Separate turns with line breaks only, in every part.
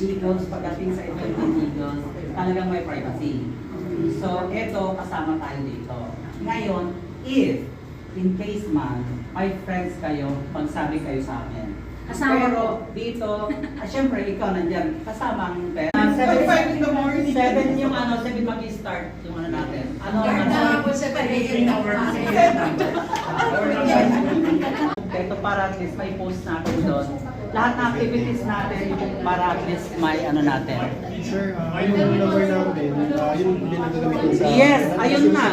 Eagles, pagdating sa Philippine Eagles, talagang may privacy. So, eto, kasama tayo dito. Ngayon, if, in case man, may friends kayo, magsabi kayo sa amin.
Kasama
Pero dito, syempre ikaw nandyan, kasama ang pet.
7 in the morning.
7 yung 7 mag-start yung natin. Ito para at least may post natin doon. Lahat ng activities natin para at least may natin.
Sir, yung number namin, yun din ang gagamitin sa...
Yes, ayun na.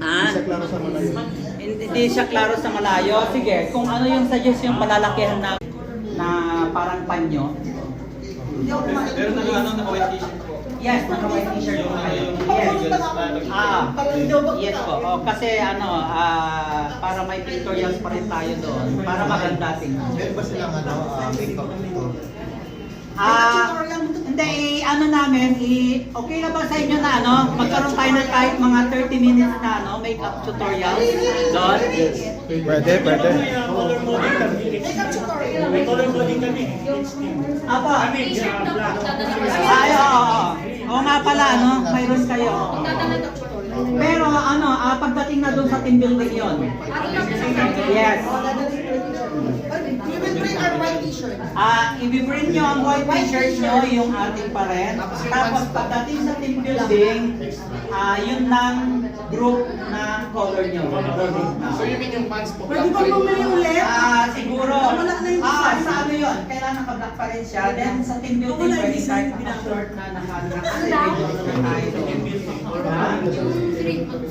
Isa klaro sa malayo.
Hindi siya klaro sa malayo. Sige, kung ano yung suggestion palalakihan na parang panyo.
Pero naka-white t-shirt po.
Yes, naka-white t-shirt po kayo. Yes. Yes po. Oh, kasi para may pictorials pa rin tayo doon. Para maganda tingnan.
Meron ba silang makeup dito?
Hindi, namin, okay na ba sa inyo na magkaroon tayo ng kahit mga 30 minutes na makeup tutorial doon?
Pwede.
Color coding kami. May color coding kami.
Apa?
T-shirt na po,
Ay, oo. Oo nga pala, mayroon kayo. Pero pagdating na doon sa team building yon. Yes.
We will bring our white t-shirt.
I-bring nyo ang white t-shirt nyo, yung ating pa rin. Tapos pagdating sa team building, yun ng group na color nyo.
So you mean yung pants po?
Pwede ba bumili ulit?
Siguro.
Wala na yung design.
Sa ano yun? Kailangan naka-black pa rin siya. Then sa team building,
Wala yung
pwede
design,
kahit
pinaka-
short na naka-schedule na tayo doon.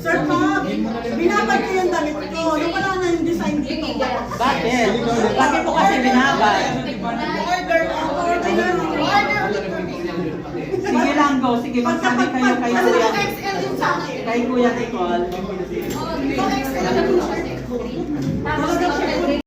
Sir Bob, binabad ko yung damit ko. Yung wala na yung design dito.
Bakit? Bakit po kasi binabay?
Order
Sige lang, go. Sige, magsabi kayo kay
Kasi
Kuya.
naka-XL yung sa akin.
Kay Kuya Nicole.
Ito